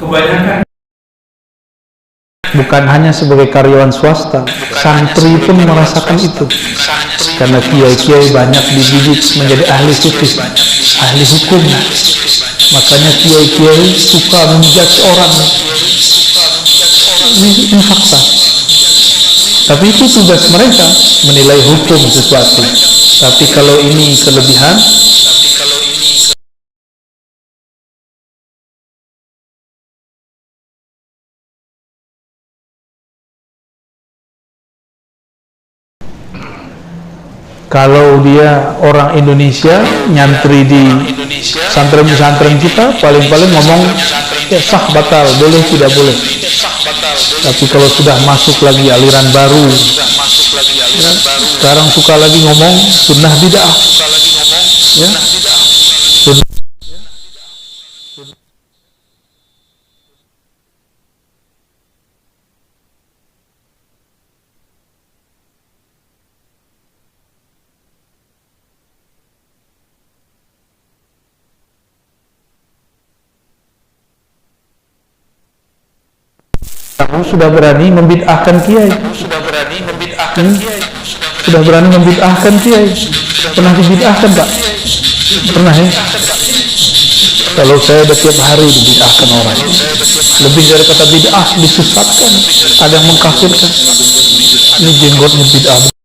kebanyakan bukan hanya sebagai karyawan swasta, santri pun merasakan itu. Karena kiai-kiai banyak dididik menjadi ahli fikih, ahli hukum. Makanya kiai-kiai suka menjudge orang. Ini fakta. Tapi itu tugas mereka, menilai hukum sesuatu. Tapi kalau ini kelebihan, kalau dia orang Indonesia nyantri di pesantren-pesantren kita, paling-paling ngomong ya sah batal, boleh tidak boleh. Tapi kalau sudah masuk lagi aliran baru, ya, sekarang suka lagi ngomong sunnah bid'ah, ya. Kamu sudah berani membid'ahkan kiai. Sudah berani membid'ahkan kiai. Pernah dibid'ahkan, Pak? Pernah ya? Kalau saya udah tiap hari dibid'ahkan orang. Lebih dari kata bid'ah, disesatkan. Ada yang mengkafirkan. Ini jenggotnya bid'ah.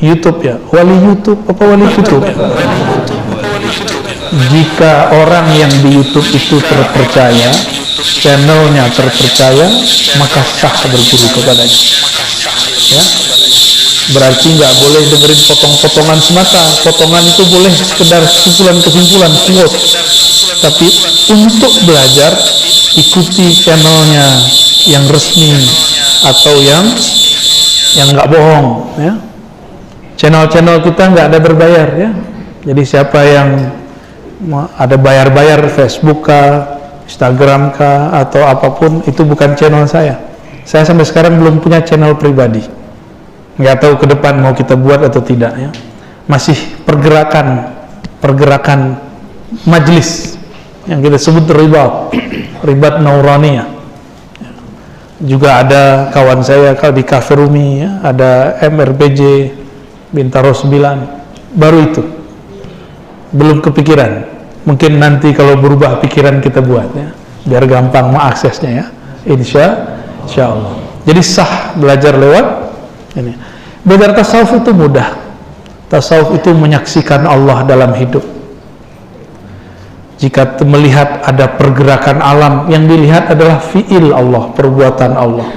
YouTube ya, wali YouTube apa wali YouTube? Jika orang yang di YouTube itu terpercaya, channelnya terpercaya, maka sah berguru kepadanya. Ya, berarti nggak boleh dengerin potong-potongan semata. Potongan itu boleh sekedar kesimpulan-kesimpulan, quote. Tapi untuk belajar, ikuti channelnya yang resmi atau yang nggak bohong. Ya. Channel-channel kita nggak ada berbayar ya. Jadi siapa yang ada bayar-bayar Facebook kah, Instagram kah, atau apapun, itu bukan channel saya. Saya sampai sekarang belum punya channel pribadi. Nggak tahu ke depan mau kita buat atau tidak ya. Masih pergerakan majelis yang kita sebut ribat Nauraniyah. Juga ada kawan saya kalau di Cafe Rumi ya, ada MRPJ Bintaro 9, baru itu belum kepikiran. Mungkin nanti kalau berubah pikiran kita buat ya, biar gampang mengaksesnya ya, insya Allah. Jadi sah belajar lewat ini. Belajar tasawuf itu mudah. Tasawuf itu menyaksikan Allah dalam hidup. Jika melihat ada pergerakan alam, yang dilihat adalah fi'il Allah, perbuatan Allah.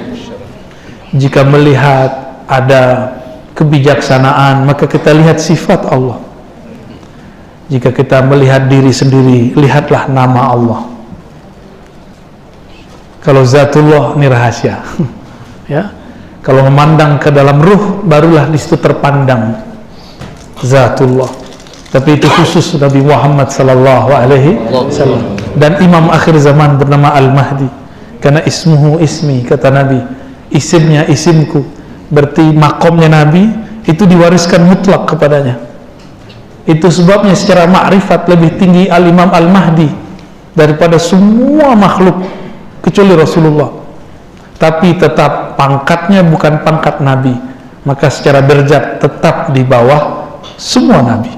Jika melihat ada kebijaksanaan, maka kita lihat sifat Allah. Jika kita melihat diri sendiri, lihatlah nama Allah. Kalau zatullah ini rahasia. Ya. Kalau memandang ke dalam ruh, barulah di situ terpandang zatullah. Tapi itu khusus Nabi Muhammad sallallahu alaihi wasallam dan imam akhir zaman bernama Al-Mahdi. Karena ismuhu ismi, kata Nabi, isimnya isimku. Berarti makomnya Nabi itu diwariskan mutlak kepadanya. Itu sebabnya secara ma'rifat lebih tinggi Al-Imam Al-Mahdi daripada semua makhluk kecuali Rasulullah. Tapi tetap pangkatnya bukan pangkat Nabi, maka secara derajat tetap di bawah semua Nabi.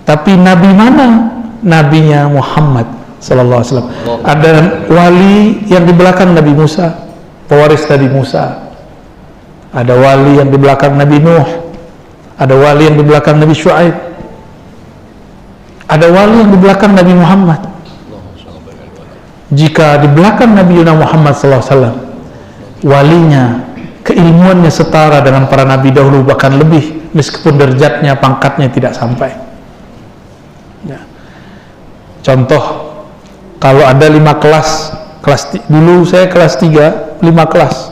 Tapi Nabi mana? Nabinya Muhammad sallallahu alaihi wasallam. Ada wali yang di belakang Nabi Musa, pewaris Nabi Musa. Ada wali yang di belakang Nabi Nuh, ada wali yang di belakang Nabi Syuaib, ada wali yang di belakang Nabi Muhammad. Jika di belakang Nabi Muhammad SAW, walinya, keilmuannya setara dengan para nabi dahulu, bahkan lebih, meskipun derajatnya, pangkatnya tidak sampai. Ya. Contoh, kalau ada 5 kelas dulu saya kelas 3, 5 kelas.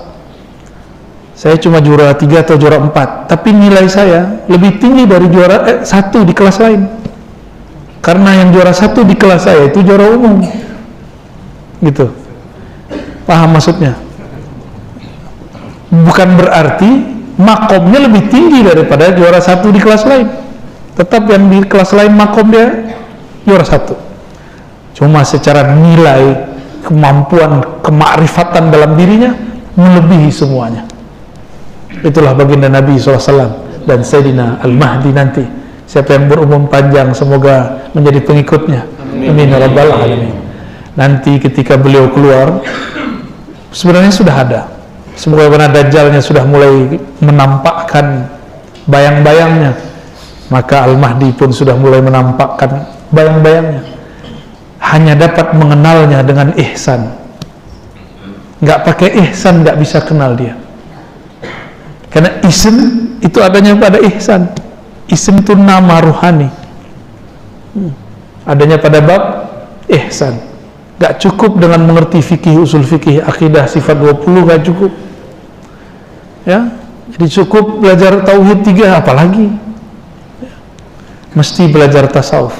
Saya cuma juara 3 atau juara 4, tapi nilai saya lebih tinggi dari juara 1 di kelas lain. Karena yang juara 1 di kelas saya itu juara umum. Gitu. Paham maksudnya? bukan berarti makomnya lebih tinggi daripada juara satu di kelas lain. Tetap yang di kelas lain makom dia juara satu. Cuma secara nilai, kemampuan, kemakrifatan dalam dirinya melebihi semuanya. Itulah baginda Nabi SAW dan Sayyidina Al-Mahdi nanti. Siapa yang berumur panjang semoga menjadi pengikutnya. Amin ya rabbal alamin. Nanti ketika beliau keluar, sebenarnya sudah ada. Semoga benar Dajjalnya sudah mulai menampakkan bayang-bayangnya. Maka Al-Mahdi pun sudah mulai menampakkan bayang-bayangnya. Hanya dapat mengenalnya dengan ihsan. Nggak pakai ihsan nggak bisa kenal dia. Karena ism itu adanya pada ihsan. Ism itu nama ruhani. Adanya pada bab ihsan. Nggak cukup dengan mengerti fikih, usul fikih, akidah, sifat 20 nggak cukup. Ya, jadi cukup belajar tauhid 3 apalagi. Mesti belajar tasawuf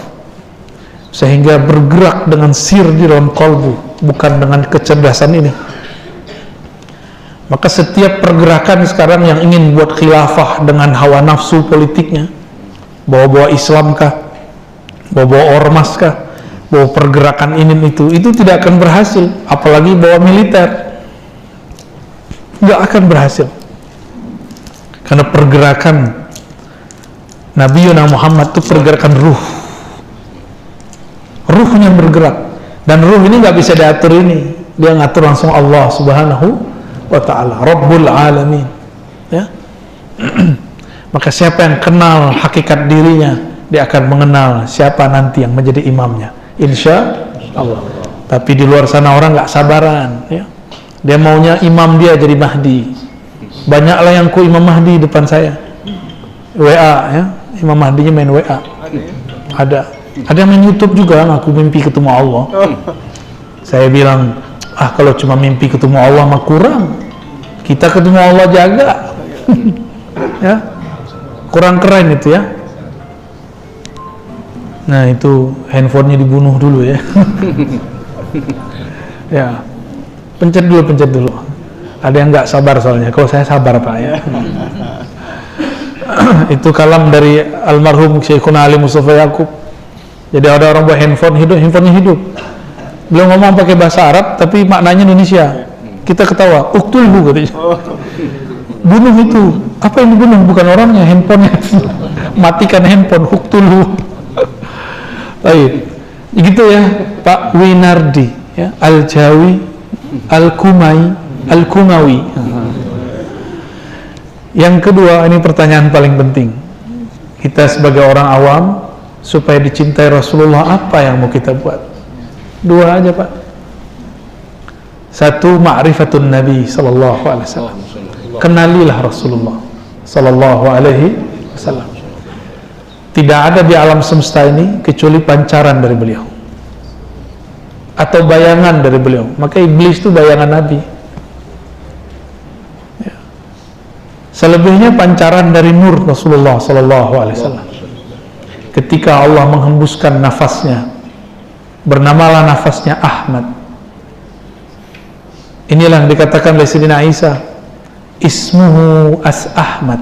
sehingga bergerak dengan sir di dalam kalbu, bukan dengan kecerdasan ini. Maka setiap pergerakan sekarang yang ingin buat khilafah dengan hawa nafsu politiknya, bawa-bawa Islam kah, bawa-bawa ormas kah, bawa pergerakan ini itu tidak akan berhasil. Apalagi bawa militer, nggak akan berhasil. Karena pergerakan Nabi Muhammad itu pergerakan ruhnya bergerak, dan ruh ini nggak bisa diatur, ini dia ngatur langsung Allah Subhanahu wa ta'ala, Rabbul Alamin, ya. Maka siapa yang kenal hakikat dirinya, dia akan mengenal siapa nanti yang menjadi imamnya, insya Allah. Tapi di luar sana orang nggak sabaran, ya. Dia maunya imam dia jadi Mahdi. Banyaklah yang ku imam Mahdi depan saya, WA, ya. Imam Mahdinya main WA. Ada yang main YouTube juga, ngaku mimpi ketemu Allah. Saya bilang, kalau cuma mimpi ketemu Allah mah kurang. Kita ketemu Allah jaga. Ya, kurang keren itu, ya. Nah, itu handphonenya dibunuh dulu, ya. Ya, pencet dulu. Ada yang nggak sabar soalnya. Kalau saya sabar, Pak, ya. Itu kalam dari almarhum Syekhuna Ali Mustafa Yaqub. Jadi ada orang buat handphonenya hidup. Beliau ngomong pakai bahasa Arab tapi maknanya Indonesia. Kita ketawa, uktulhu katanya. Bunuh itu. Apa yang dibunuh? Bukan orangnya, handphonenya. Matikan handphone, uktulhu. Baik. Gitu ya, Pak Winardi, ya, Al-Jawi, Al-Kumawi. Yang kedua, ini pertanyaan paling penting. Kita sebagai orang awam, supaya dicintai Rasulullah, apa yang mau kita buat? Dua aja, Pak. Satu, ma'rifatun Nabi sallallahu alaihi wasallam. Kenalilah Rasulullah sallallahu alaihi wasallam. Tidak ada di alam semesta ini kecuali pancaran dari beliau atau bayangan dari beliau. Maka iblis itu bayangan Nabi. Selebihnya pancaran dari nur Rasulullah sallallahu alaihi wasallam. Ketika Allah menghembuskan nafasnya, bernamalah nafasnya Ahmad. Inilah yang dikatakan oleh Sayyidina Isa, ismuhu as Ahmad.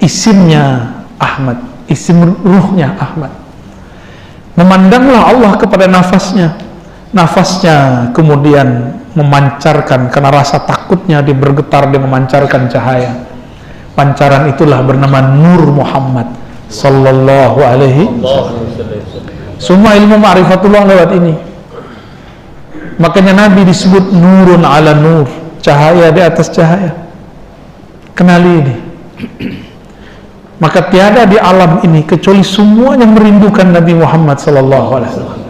Isimnya Ahmad, isim ruhnya Ahmad. Memandanglah Allah kepada nafasnya. Nafasnya kemudian memancarkan, karena rasa takutnya dia bergetar, dia memancarkan cahaya. Pancaran itulah bernama Nur Muhammad sallallahu alaihi wasallam. Semua ilmu ma'rifatullah lewat ini. Makanya Nabi disebut nurun ala nur, cahaya di atas cahaya. Kenali ini. Maka tiada di alam ini kecuali semua yang merindukan Nabi Muhammad sallallahu alaihi wasallam.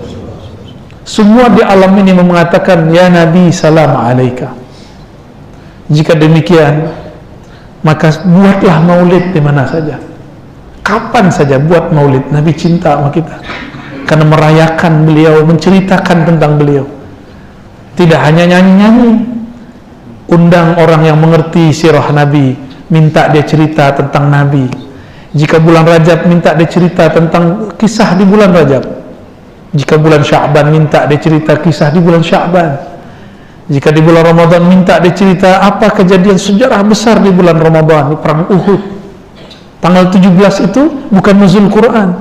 Semua di alam ini mengatakan, ya Nabi salam alaika. Jika demikian, maka buatlah maulid di mana saja, kapan saja buat maulid. Nabi cinta sama kita karena merayakan beliau, menceritakan tentang beliau. Tidak hanya nyanyi-nyanyi, undang orang yang mengerti sirah Nabi, minta dia cerita tentang Nabi. Jika bulan Rajab, minta dia cerita tentang kisah di bulan Rajab. Jika bulan Sya'ban, minta dia cerita kisah di bulan Sya'ban. Jika di bulan Ramadan minta dicerita apa kejadian sejarah besar di bulan Ramadan, perang Uhud. Tanggal 17 itu bukan nuzul Quran,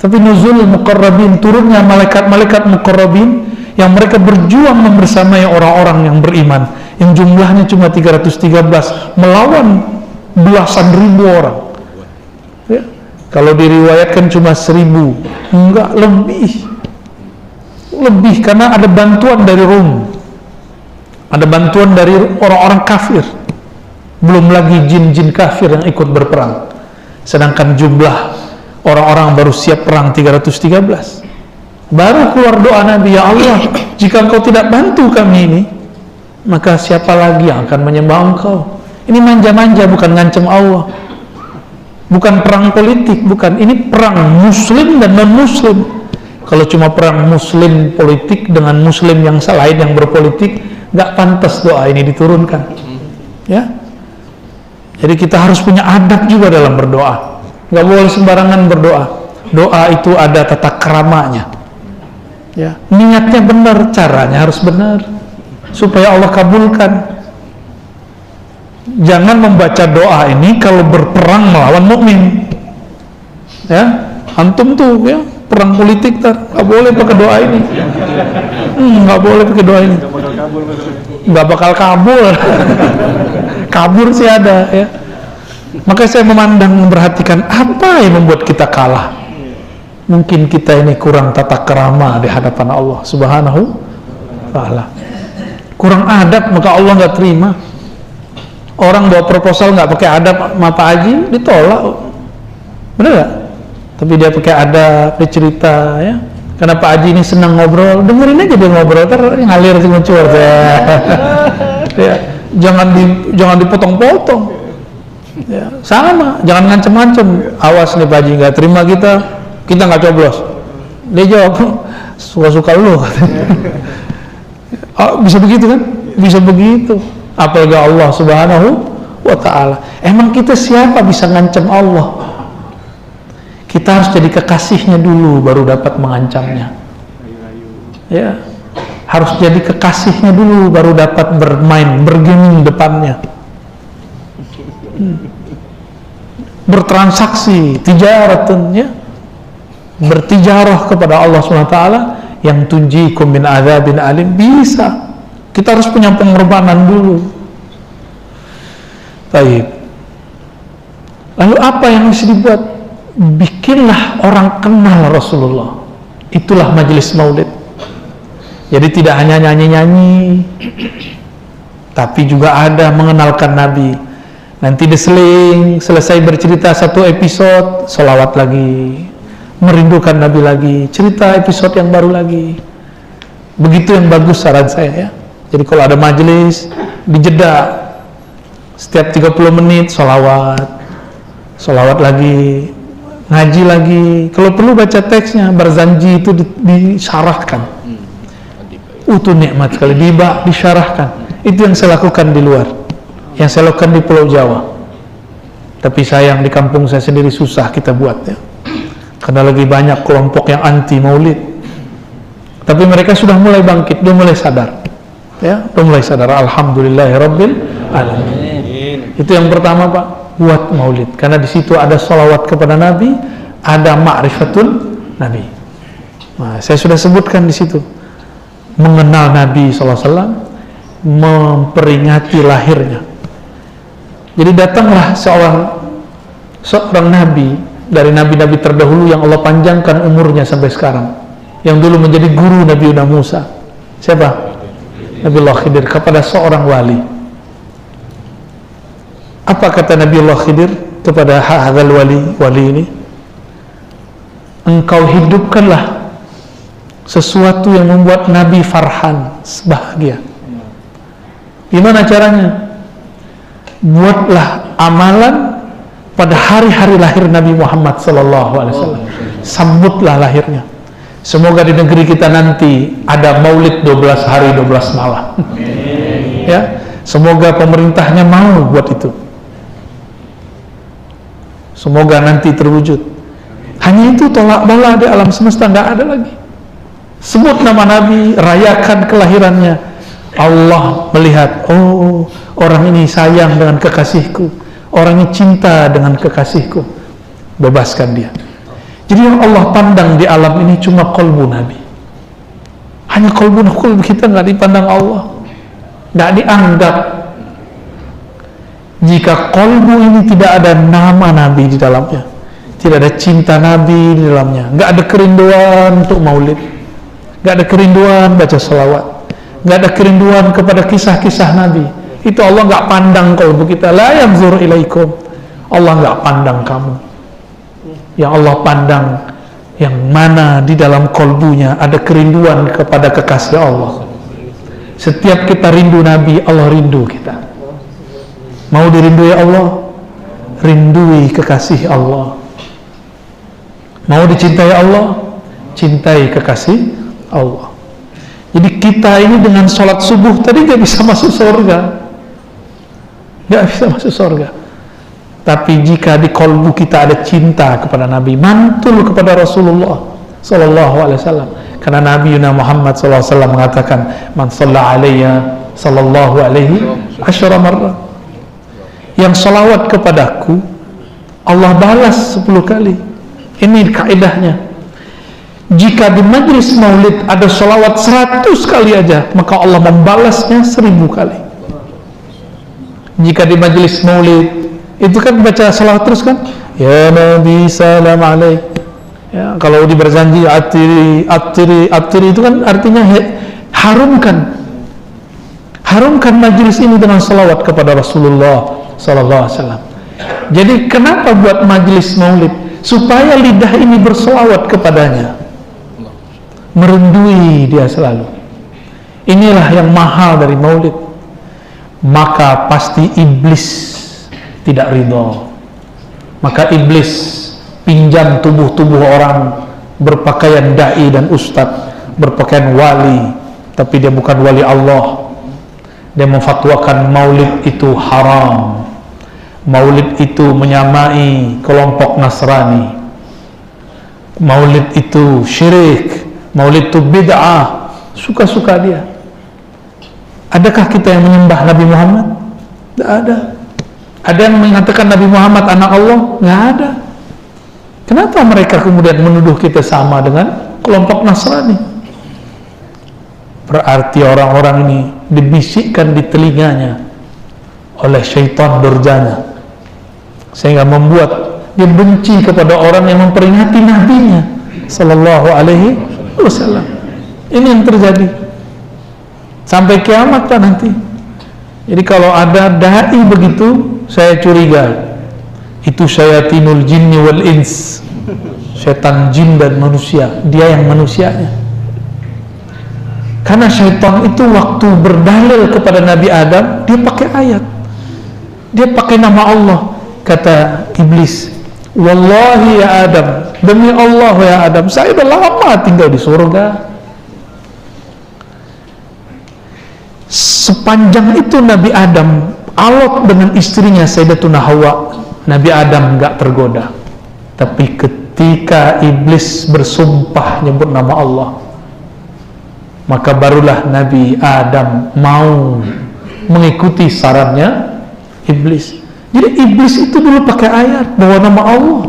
tapi nuzul muqarrabin, turunnya malaikat-malaikat muqarrabin yang mereka berjuang membersamai orang-orang yang beriman, yang jumlahnya cuma 313 melawan belasan ribu orang. Ya. Kalau diriwayatkan cuma 1000, enggak, lebih karena ada bantuan dari Rum, ada bantuan dari orang-orang kafir, belum lagi jin-jin kafir yang ikut berperang. Sedangkan jumlah orang-orang baru siap perang 313. Baru keluar doa Nabi, ya Allah, jika engkau tidak bantu kami ini, maka siapa lagi yang akan menyembah engkau? Ini manja-manja, bukan ngancam Allah, bukan perang politik, bukan. Ini perang muslim dan non-muslim. Kalau cuma perang muslim politik dengan muslim yang lain yang berpolitik, nggak pantas doa ini diturunkan. Ya, jadi kita harus punya adab juga dalam berdoa. Nggak boleh sembarangan berdoa. Doa itu ada tata keramanya. Ya, niatnya benar, caranya harus benar supaya Allah kabulkan. Jangan membaca doa ini kalau berperang melawan mukmin. Ya, antum tuh ya perang politik nggak boleh pakai doa ini. Nggak boleh pakai doa ini. Nggak bakal kabul. Kabur sih ada ya. Maka saya memperhatikan apa yang membuat kita kalah. Mungkin kita ini kurang tata kerama di hadapan Allah Subhanahu wa ta'ala. Kurang adab, maka Allah nggak terima. Orang bawa proposal nggak pakai adab sama Pak Haji, ditolak. Bener nggak? Tapi dia pakai adab, dia cerita ya. Karena Pak Haji ini senang ngobrol, dengerin aja dia ngobrol, ngalir sih ngucur ya. Jangan dipotong-potong. Ya, sama, jangan ngancem-ngancem. Awas nih Pak Haji nggak terima kita nggak coblos. Dia jawab, suka-suka lu. Oh, bisa begitu kan? Bisa begitu. Apalagi Allah Subhanahu wa ta'ala. Emang kita siapa bisa ngancam Allah? Kita harus jadi kekasihnya dulu baru dapat mengancamnya. Ya, harus jadi kekasihnya dulu baru dapat bermain, bergeming depannya. Bertransaksi, tijaratun ya. Bertijarah kepada Allah SWT yang tunjikum min adzabin alim, bisa. Kita harus punya pengorbanan dulu. Baik. Lalu apa yang harus dibuat? Bikinlah orang kenal Rasulullah. Itulah majelis maulid. Jadi tidak hanya nyanyi-nyanyi, tapi juga ada mengenalkan Nabi. Nanti diseling, selesai bercerita satu episode, sholawat lagi, merindukan Nabi lagi, cerita episode yang baru lagi. Begitu yang bagus saran saya ya. Jadi kalau ada majelis, dijeda setiap 30 menit sholawat lagi, ngaji lagi. Kalau perlu baca teksnya, Barzanji itu disyarahkan. Itu nikmat sekali, disyarahkan. Itu yang saya lakukan di luar, yang saya lakukan di Pulau Jawa. Tapi sayang di kampung saya sendiri susah kita buat ya. Karena lagi banyak kelompok yang anti maulid. Tapi mereka sudah mulai bangkit, dia mulai sadar. Ya, dia mulai sadar. Alhamdulillahirabbil alamin. Itu yang pertama Pak, buat maulid. Karena di situ ada sholawat kepada Nabi, ada ma'rifatul Nabi. Nah, saya sudah sebutkan di situ. Mengenal Nabi SAW, memperingati lahirnya. Jadi datanglah seorang Nabi dari nabi-nabi terdahulu yang Allah panjangkan umurnya sampai sekarang, yang dulu menjadi guru Nabi Musa. Siapa? Nabiullah Khidir kepada seorang wali. Apa kata Nabiullah Khidir kepada hadzal wali ini? Engkau hidupkanlah sesuatu yang membuat Nabi farhan, bahagia. Gimana caranya? Buatlah amalan pada hari-hari lahir Nabi Muhammad SAW. Sambutlah lahirnya. Semoga di negeri kita nanti ada maulid 12 hari 12 malam. Ya, semoga pemerintahnya mau buat itu. Semoga nanti terwujud. Hanya itu tolak bala di alam semesta, nggak ada lagi. Sebut nama Nabi, rayakan kelahirannya. Allah melihat, oh orang ini sayang dengan kekasihku, orang ini cinta dengan kekasihku, bebaskan dia. Jadi yang Allah pandang di alam ini cuma kolbu Nabi. Hanya kolbu kita, nggak dipandang Allah, nggak dianggap. Jika kolbu ini tidak ada nama Nabi di dalamnya, tidak ada cinta Nabi di dalamnya, nggak ada kerinduan untuk maulid, nggak ada kerinduan baca salawat, nggak ada kerinduan kepada kisah-kisah Nabi, itu Allah nggak pandang kolbu kita. La yanzur ilaikum, Allah nggak pandang kamu. Yang Allah pandang yang mana di dalam kolbunya ada kerinduan kepada kekasih Allah. Setiap kita rindu Nabi, Allah rindu kita. Mau dirindui Allah, rindui kekasih Allah. Mau dicintai Allah, cintai kekasih Allah. Jadi kita ini dengan sholat subuh tadi gak bisa masuk surga, gak bisa masuk surga. Tapi jika di kolbu kita ada cinta kepada Nabi, mantul kepada Rasulullah Sallallahu Alaihi Wasallam. Karena Nabi Muhammad Sallallahu Alaihi Wasallam mengatakan, "Man shalla alayya sallallahu alaihi asyara marrah." Yang salawat kepadaku, Allah balas 10 kali. Ini kaidahnya. Jika di majlis maulid ada salawat 100 kali aja, maka Allah membalasnya 1000 kali. Jika di majlis maulid itu kan baca salawat terus kan, ya Nabi salam alaik, ya, kalau di berjanji atiri itu kan artinya harumkan majlis ini dengan salawat kepada Rasulullah Sallallahu Alaihi Wasallam. Jadi kenapa buat majlis maulid? Supaya lidah ini berselawat kepadanya, merendui dia selalu. Inilah yang mahal dari maulid. Maka pasti iblis tidak ridho. Maka iblis pinjam tubuh-tubuh orang berpakaian dai dan ustadz, berpakaian wali, tapi dia bukan wali Allah. Dia memfatwakan maulid itu haram, maulid itu menyamai kelompok Nasrani, maulid itu syirik, maulid itu bid'ah. Suka-suka dia. Adakah kita yang menyembah Nabi Muhammad? Tidak ada. Ada yang mengatakan Nabi Muhammad anak Allah? Nggak ada. Kenapa mereka kemudian menuduh kita sama dengan kelompok Nasrani? Berarti orang-orang ini dibisikkan di telinganya oleh syaitan durjana, sehingga membuat dia benci kepada orang yang memperingati Nabi-Nya Sallallahu Alaihi Wasallam. Ini yang terjadi sampai kiamat kan nanti. Jadi kalau ada dai begitu, saya curiga itu syayatinul jinni wal ins, setan jin dan manusia, dia yang manusianya. Karena syaitan itu waktu berdalil kepada Nabi Adam, dia pakai ayat, dia pakai nama Allah. Kata iblis, wallahi ya Adam, demi Allah ya Adam, saya udah lama tinggal di surga. Sepanjang itu Nabi Adam alot dengan istrinya Sayyidatuna Hawa, Nabi Adam nggak tergoda. Tapi ketika iblis bersumpah nyebut nama Allah, maka barulah Nabi Adam mau mengikuti sarannya iblis. Jadi iblis itu dulu pakai ayat bawa nama Allah.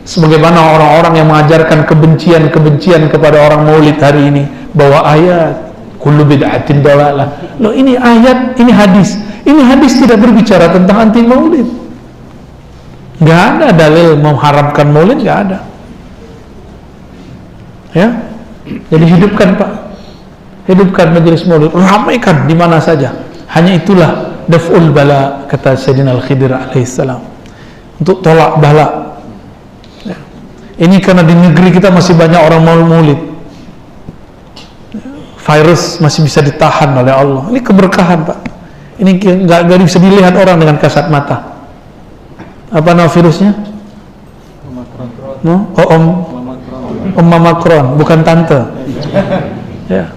Sebagaimana orang-orang yang mengajarkan kebencian kepada orang maulid hari ini bawa ayat kullu bid'atin dalalah. Loh, ini ayat, ini hadis. Ini hadis tidak berbicara tentang anti maulid. Nggak ada dalil mengharamkan maulid, nggak ada. Ya, jadi hidupkan Pak, hidupkan majelis maulid, ramaikan di mana saja. Hanya itulah daf'ul bala, kata Sayyidina Al-Khidir alaihissalam, untuk tolak bala. Ya. Ini karena di negeri kita masih banyak orang maulid. Virus masih bisa ditahan oleh Allah. Ini keberkahan Pak. Ini nggak bisa dilihat orang dengan kasat mata. Apa nama virusnya? No? Oh, Om Macron, bukan tante. Ya.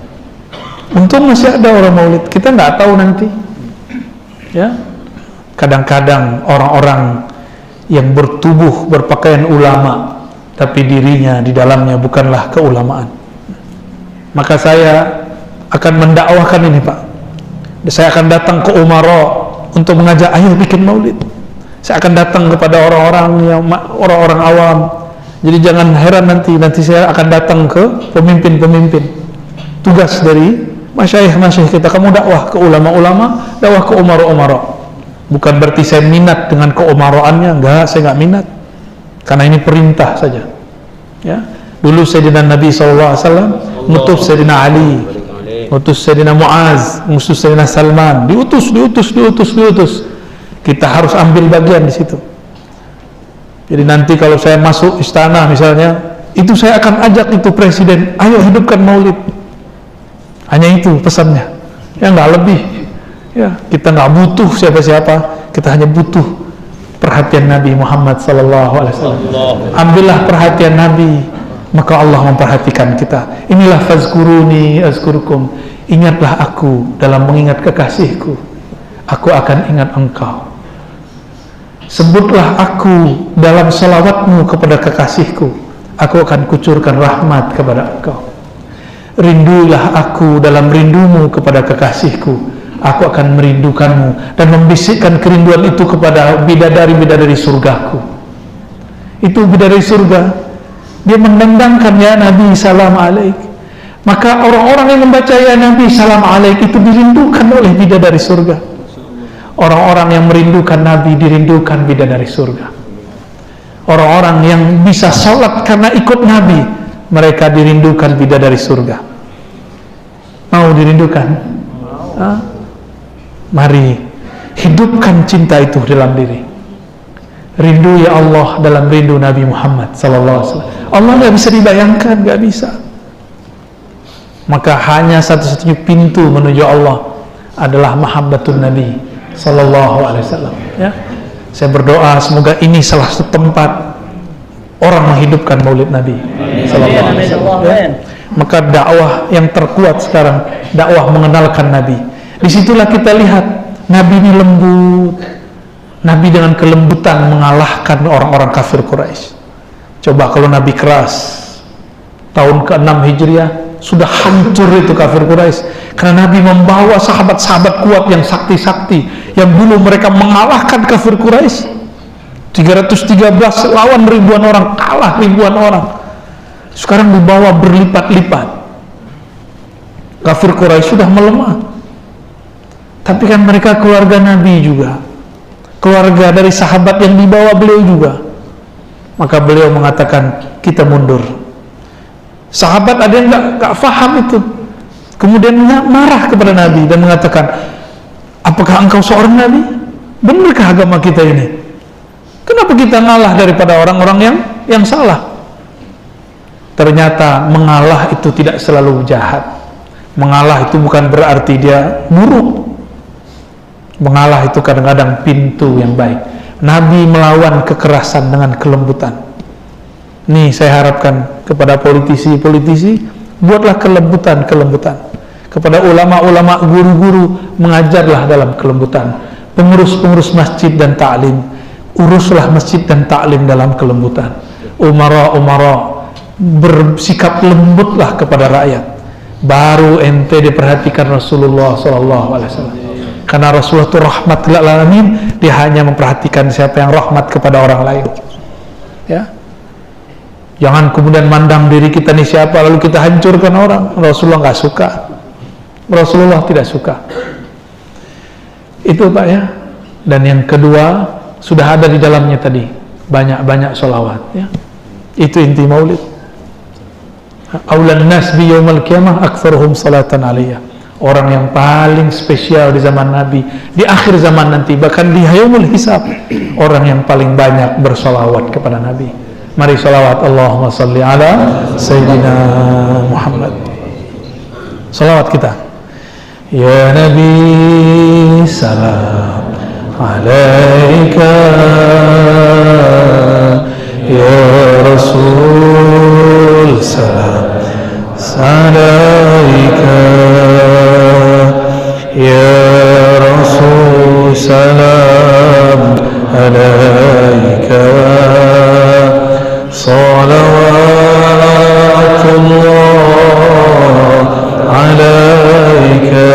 Untung masih ada orang maulid. Kita nggak tahu nanti. Ya. Kadang-kadang orang-orang yang bertubuh berpakaian ulama, tapi dirinya di dalamnya bukanlah keulamaan. Maka saya akan mendakwahkan ini Pak, Saya akan datang ke umara untuk mengajak, ayo bikin maulid. Saya akan datang kepada orang-orang awam. Jadi jangan heran nanti saya akan datang ke pemimpin-pemimpin. Tugas dari masyayikh kita, kamu dakwah ke ulama-ulama, dakwah ke umara-umara. Bukan berarti saya minat dengan keumaraannya, enggak, saya enggak minat. Karena ini perintah saja. Ya. Dulu Sayyidina Nabi SAW ngutus Sayyidina Ali, ngutus Sayyidina Muaz, ngutus Sayyidina Salman, diutus. Kita harus ambil bagian di situ. Jadi nanti kalau saya masuk istana misalnya, itu saya akan ajak itu presiden, ayo hidupkan maulid. Hanya itu pesannya, ya nggak lebih. Ya, kita nggak butuh siapa-siapa, kita hanya butuh perhatian Nabi Muhammad SAW. Ambillah perhatian Nabi, maka Allah memperhatikan kita. Inilah fazkuruni azkurukum. Ingatlah aku dalam mengingat kekasihku, aku akan ingat engkau. Sebutlah aku dalam salawatmu kepada kekasihku, aku akan kucurkan rahmat kepada engkau. Rindulah aku dalam rindumu kepada kekasihku, aku akan merindukanmu dan membisikkan kerinduan itu kepada bidadari-bidadari surgaku. Itu bidadari surga, dia mendendangkan ya Nabi salam alaik. Maka orang-orang yang membaca ya Nabi salam alaik itu dirindukan oleh bidadari surga. Orang-orang yang merindukan Nabi dirindukan bidadari surga. Orang-orang yang bisa salat karena ikut Nabi, mereka dirindukan bidadari surga. Mau dirindukan? Mari hidupkan cinta itu dalam diri. Rindu ya Allah dalam rindu Nabi Muhammad SAW. Allah nggak bisa dibayangkan, nggak bisa. Maka hanya satu-satunya pintu menuju Allah adalah mahabbatun Nabi SAW. Ya, saya berdoa semoga ini salah satu tempat orang menghidupkan maulid Nabi SAW. Ya. Maka dakwah yang terkuat sekarang, dakwah mengenalkan Nabi. Disitulah kita lihat Nabi ini lembut. Nabi dengan kelembutan mengalahkan orang-orang kafir Quraisy. Coba kalau Nabi keras, tahun ke-6 Hijriah sudah hancur itu kafir Quraisy. Karena Nabi membawa sahabat-sahabat kuat yang sakti-sakti, yang dulu mereka mengalahkan kafir Quraisy 313 lawan ribuan orang, kalah ribuan orang. Sekarang dibawa berlipat-lipat. Kafir Quraisy sudah melemah. Tapi kan mereka keluarga Nabi juga, keluarga dari sahabat yang dibawa beliau juga. Maka beliau mengatakan, kita mundur. Sahabat ada yang gak faham itu, kemudian marah kepada Nabi dan mengatakan, apakah engkau seorang Nabi? Benarkah agama kita ini? Kenapa kita ngalah daripada orang-orang yang salah? Ternyata mengalah itu tidak selalu jahat. Mengalah itu bukan berarti dia buruk. Mengalah itu kadang-kadang pintu yang baik. Nabi melawan kekerasan dengan kelembutan. Nih saya harapkan kepada politisi-politisi, buatlah kelembutan. Kepada ulama-ulama, guru-guru, mengajarlah dalam kelembutan. Pengurus-pengurus masjid dan ta'lim, uruslah masjid dan ta'lim dalam kelembutan. Umara-umara, bersikap lembutlah kepada rakyat. Baru ente diperhatikan Rasulullah SAW. Karena Rasulullah itu rahmat lil alamin, dia hanya memperhatikan siapa yang rahmat kepada orang lain. Ya, jangan kemudian mandang diri kita nih siapa lalu kita hancurkan orang. Rasulullah nggak suka. Rasulullah tidak suka. Itu Pak ya. Dan yang kedua sudah ada di dalamnya tadi, banyak-banyak sholawat. Ya, itu inti maulid. Aulan nas bi yaumil qiyamah aktsaruhum salatan alaiya. Orang yang paling spesial di zaman Nabi, di akhir zaman nanti, bahkan di yaumul hisab, orang yang paling banyak bersolawat kepada Nabi. Mari solawat, Allahumma salli ala Sayyidina Muhammad. Solawat kita. Ya Nabi salam alaika, ya Rasul salam alaika, ya Rasul salam alaika, salawatullah alaika.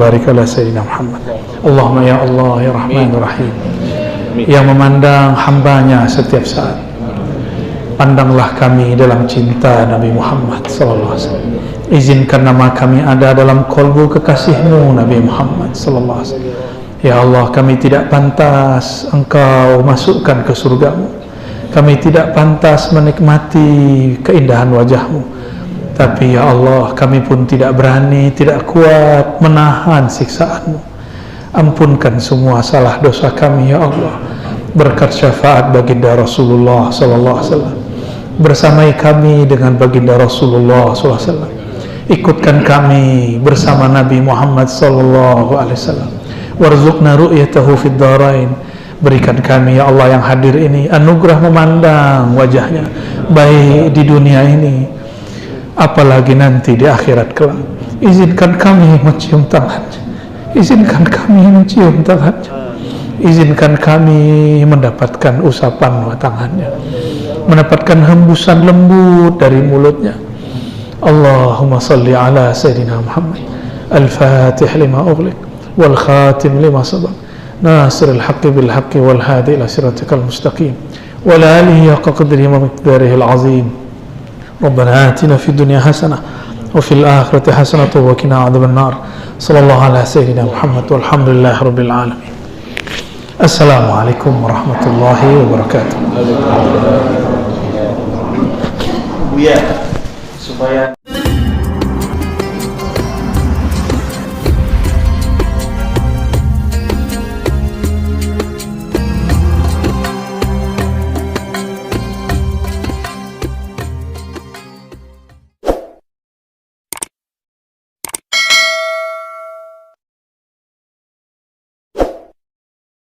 barik ala Sayyidina Muhammad. Allahumma ya Allah ya Rahman ya Rahim, yang memandang hambanya setiap saat, pandanglah kami dalam cinta Nabi Muhammad sallallahu alaihi wasallam. Izinkan nama kami ada dalam kolbu kekasihmu Nabi Muhammad sallallahu alaihi wasallam. Ya Allah, kami tidak pantas Engkau masukkan ke surgamu, kami tidak pantas menikmati keindahan wajahmu, tapi ya Allah, kami pun tidak berani, tidak kuat menahan siksaanmu. Ampunkan semua salah dosa kami ya Allah, berkat syafaat baginda Rasulullah sallallahu alaihi wasallam. Bersamai kami dengan baginda Rasulullah sallallahu alaihi wasallam. Ikutkan kami bersama Nabi Muhammad sallallahu alaihi wasallam. Warzuqna ru'yatahu fid dharain. Berikan kami ya Allah yang hadir ini anugerah memandang wajahnya, baik di dunia ini apalagi nanti di akhirat kelak. Izinkan kami mencium tangannya, izinkan kami mencium tangannya, izinkan kami mendapatkan usapan tangannya, mendapatkan hembusan lembut dari mulutnya. Allahumma salli ala Sayyidina Muhammad al-fatih lima ughliq wal khatim lima sabaq nasir al-haqqi bil haqqi wal hadi ila siratikal mustaqim wa la alihi haqqa qadrihi wa miqdarihi al-azim. Rabbana atina fid dunya hasanah wa fil akhirati hasanah wa qina adzaban nar. Sallallahu ala Sayyidina Muhammad walhamdulillahi rabbil alamin. Assalamualaikum warahmatullahi wabarakatuh. Buya supaya